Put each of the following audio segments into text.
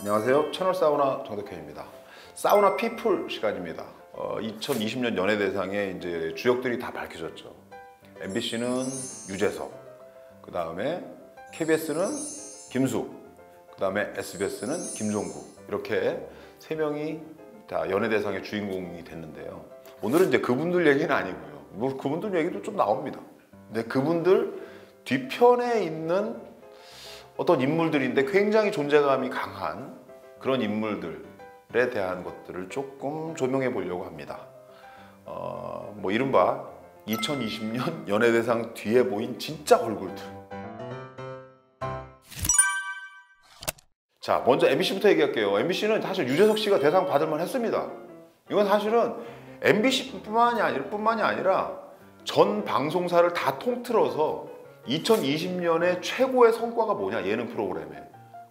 안녕하세요. 채널 사우나 정덕현입니다. 사우나 피플 시간입니다. 2020년 연예대상의 이제 주역들이 다 밝혀졌죠. MBC는 유재석, 그 다음에 KBS는 김숙, 그 다음에 SBS는 김종국, 이렇게 세 명이 다 연예대상의 주인공이 됐는데요. 오늘은 이제 그분들 얘기는 아니고요. 뭐 그분들 얘기도 좀 나옵니다. 근데 그분들 뒤편에 있는 어떤 인물들인데 굉장히 존재감이 강한 그런 인물들에 대한 것들을 조금 조명해 보려고 합니다. 뭐 이른바 2020년 연예대상 뒤에 보인 진짜 얼굴들. 자, 먼저 MBC부터 얘기할게요. MBC는 사실 유재석 씨가 대상 받을 만 했습니다. 이건 사실은 MBC뿐만이 아니라 전 방송사를 다 통틀어서 2020년에 최고의 성과가 뭐냐, 예능 프로그램에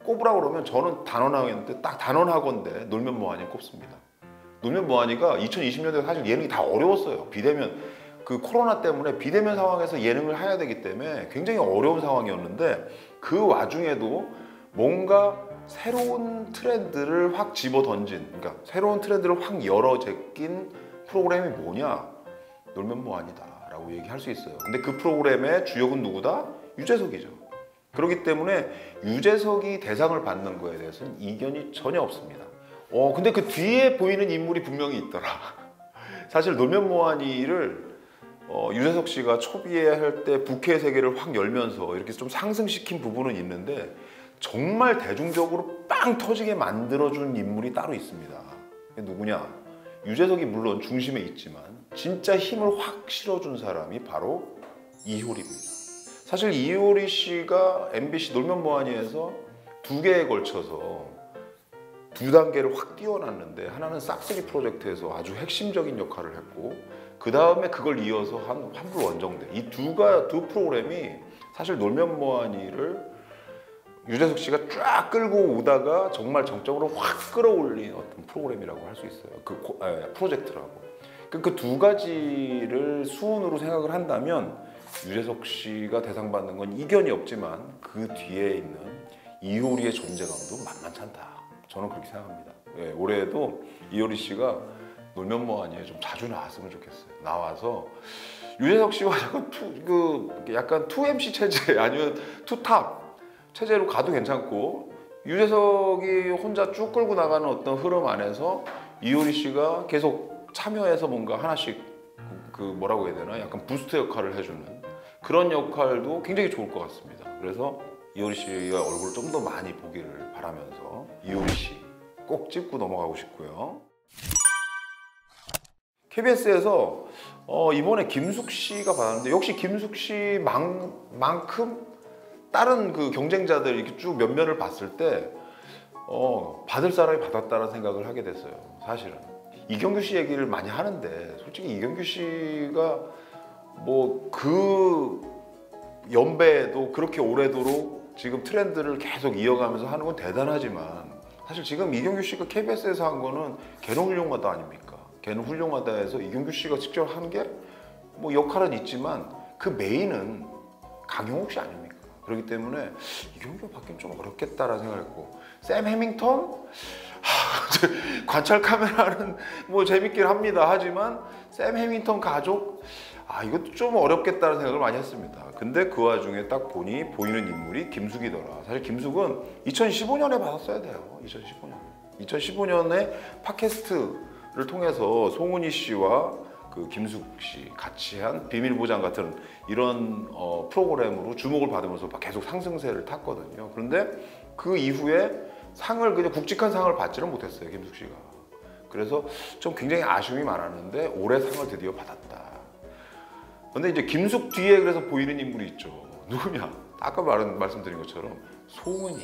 꼽으라 그러면 저는 단언하겠는데 딱 단언하건대 놀면 뭐하니 꼽습니다. 놀면 뭐하니가 2020년에 사실 예능이 다 어려웠어요. 비대면, 그 코로나 때문에 비대면 상황에서 예능을 해야 되기 때문에 굉장히 어려운 상황이었는데 그 와중에도 뭔가 새로운 트렌드를 확 집어던진, 그러니까 새로운 트렌드를 확 열어 제낀 프로그램이 뭐냐, 놀면 뭐하니다 라고 얘기할 수 있어요. 근데 그 프로그램의 주역은 누구다? 유재석이죠. 그렇기 때문에 유재석이 대상을 받는 거에 대해서는 이견이 전혀 없습니다. 근데 그 뒤에 보이는 인물이 분명히 있더라. 사실 놀면 뭐하니를 유재석 씨가 초기에 할 때 부캐 세계를 확 열면서 이렇게 좀 상승시킨 부분은 있는데 정말 대중적으로 빵 터지게 만들어준 인물이 따로 있습니다. 그게 누구냐? 유재석이 물론 중심에 있지만 진짜 힘을 확 실어준 사람이 바로 이효리입니다. 사실 이효리 씨가 MBC 놀면 뭐하니에서 두 개에 걸쳐서 두 단계를 확 띄워놨는데, 하나는 싹쓸이 프로젝트에서 아주 핵심적인 역할을 했고, 그 다음에 그걸 이어서 한 환불 원정대, 이 두 프로그램이 사실 놀면 뭐하니를 유재석 씨가 쫙 끌고 오다가 정말 정적으로 확 끌어올린 어떤 프로그램이라고 할 수 있어요. 프로젝트라고. 그 두 가지를 수훈으로 생각을 한다면 유재석 씨가 대상 받는 건 이견이 없지만 그 뒤에 있는 이효리의 존재감도 만만치 않다. 저는 그렇게 생각합니다. 올해에도 이효리 씨가 놀면 뭐하니에 좀 자주 나왔으면 좋겠어요. 나와서 유재석 씨와 약간 2MC 체제 아니면 2탑 체제로 가도 괜찮고, 유재석이 혼자 쭉 끌고 나가는 어떤 흐름 안에서 이효리 씨가 계속 참여해서 뭔가 하나씩 뭐라고 해야 되나, 약간 부스트 역할을 해주는 그런 역할도 굉장히 좋을 것 같습니다. 그래서 이효리 씨의 얼굴을 좀 더 많이 보기를 바라면서 이효리 씨 꼭 짚고 넘어가고 싶고요. KBS에서 이번에 김숙 씨가 받았는데, 역시 김숙 씨만큼 다른 그 경쟁자들 이렇게 쭉 면면을 봤을 때 받을 사람이 받았다는 생각을 하게 됐어요. 사실은 이경규 씨 얘기를 많이 하는데, 솔직히 이경규 씨가 뭐 그 연배에도 그렇게 오래도록 지금 트렌드를 계속 이어가면서 하는 건 대단하지만, 사실 지금 이경규 씨가 KBS에서 한 거는 걔는 훌륭하다 아닙니까? 걔는 훌륭하다 해서 이경규 씨가 직접 한 게 뭐 역할은 있지만 그 메인은 강용욱 씨 아닙니까? 그렇기 때문에 이경규가 받기는 좀 어렵겠다라는 생각을 했고, 샘 해밍턴? 관찰 카메라는 뭐 재밌긴 합니다. 하지만 샘 해밍턴 가족? 이것도 좀 어렵겠다는 생각을 많이 했습니다. 근데 그 와중에 딱 보니 보이는 인물이 김숙이더라. 사실 김숙은 2015년에 받았어야 돼요. 2015년에 팟캐스트를 통해서 송은이 씨와 그 김숙 씨 같이 한 비밀보장 같은 이런 프로그램으로 주목을 받으면서 계속 상승세를 탔거든요. 그런데 그 이후에 상을, 그냥 굵직한 상을 받지는 못했어요, 김숙 씨가. 그래서 좀 굉장히 아쉬움이 많았는데 올해 상을 드디어 받았다. 근데 이제 김숙 뒤에 그래서 보이는 인물이 있죠. 누구냐? 아까 말씀드린 것처럼 송은이가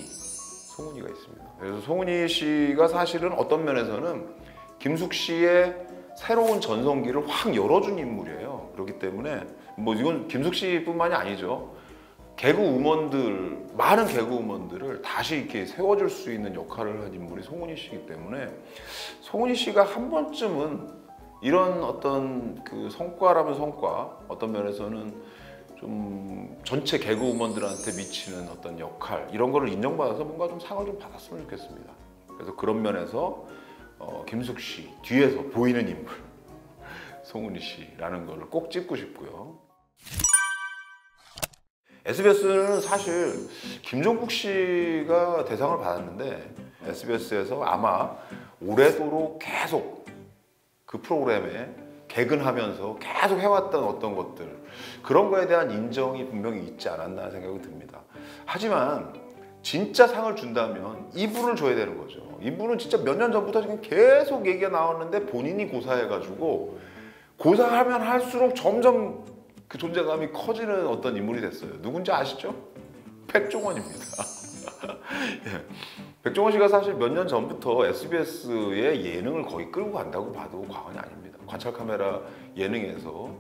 있습니다. 그래서 송은이 씨가 사실은 어떤 면에서는 김숙 씨의 새로운 전성기를 확 열어준 인물이에요. 그렇기 때문에 뭐 이건 김숙 씨뿐만이 아니죠. 많은 개그우먼들을 다시 이렇게 세워줄 수 있는 역할을 한 인물이 송은이 씨이기 때문에, 송은이 씨가 한 번쯤은 이런 어떤 그 성과라면 성과, 어떤 면에서는 좀 전체 개그우먼들한테 미치는 어떤 역할, 이런 거를 인정받아서 뭔가 좀 상을 좀 받았으면 좋겠습니다. 그래서 그런 면에서 김숙 씨 뒤에서 보이는 인물 송은이 씨라는 걸 꼭 짚고 싶고요. SBS는 사실 김종국 씨가 대상을 받았는데 SBS에서 아마 오래도록 계속 그 프로그램에 개근하면서 계속 해왔던 어떤 것들, 그런 거에 대한 인정이 분명히 있지 않았나 생각이 듭니다. 하지만 진짜 상을 준다면 이분을 줘야 되는 거죠. 이분은 진짜 몇 년 전부터 지금 계속 얘기가 나왔는데 본인이 고사해가지고 고사하면 할수록 점점 그 존재감이 커지는 어떤 인물이 됐어요. 누군지 아시죠? 백종원입니다. 예. 백종원 씨가 사실 몇 년 전부터 SBS의 예능을 거의 끌고 간다고 봐도 과언이 아닙니다. 관찰 카메라 예능에서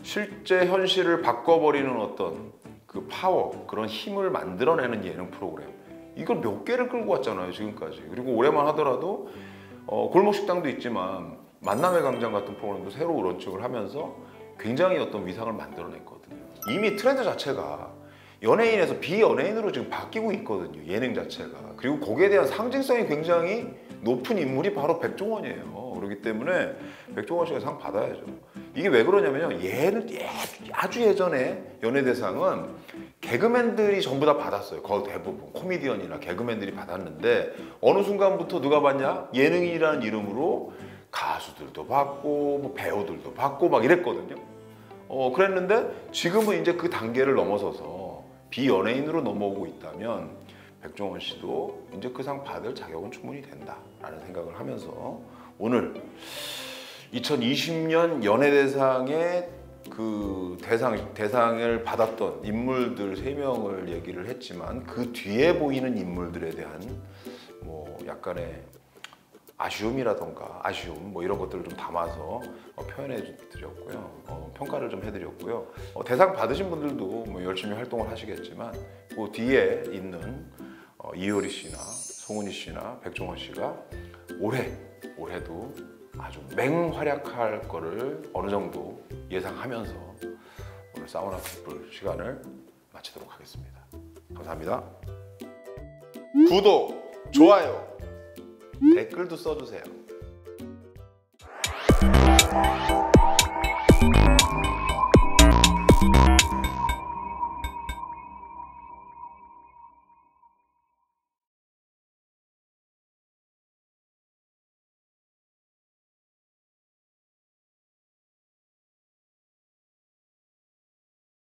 실제 현실을 바꿔버리는 어떤 그 파워, 그런 힘을 만들어내는 예능 프로그램, 이걸 몇 개를 끌고 왔잖아요, 지금까지. 그리고 올해만 하더라도 골목식당도 있지만 만남의 광장 같은 프로그램도 새로 런칭을 하면서 굉장히 어떤 위상을 만들어냈거든요. 이미 트렌드 자체가 연예인에서 비연예인으로 지금 바뀌고 있거든요, 예능 자체가. 그리고 거기에 대한 상징성이 굉장히 높은 인물이 바로 백종원이에요. 그렇기 때문에 백종원 씨가 상 받아야죠. 이게 왜 그러냐면요, 아주 예전에 연예대상은 개그맨들이 전부 다 받았어요. 거의 대부분 코미디언이나 개그맨들이 받았는데 어느 순간부터 누가 받냐? 예능이라는 이름으로 가수들도 받고 뭐 배우들도 받고 막 이랬거든요. 그랬는데 지금은 이제 그 단계를 넘어서서 비연예인으로 넘어오고 있다면 백종원 씨도 이제 그 상 받을 자격은 충분히 된다라는 생각을 하면서 오늘 2020년 연예대상의 그 대상을 받았던 인물들 3명을 얘기를 했지만 그 뒤에 보이는 인물들에 대한 뭐 약간의 아쉬움 뭐 이런 것들을 좀 담아서 표현해 드렸고요. 평가를 좀 해드렸고요. 대상 받으신 분들도 뭐 열심히 활동을 하시겠지만 그 뒤에 있는 이효리 씨나 송은이 씨나 백종원 씨가 올해도 아주 맹활약할 거를 어느 정도 예상하면서 오늘 사우나 풋볼 시간을 마치도록 하겠습니다. 감사합니다. 구독, 좋아요, 댓글도 써주세요.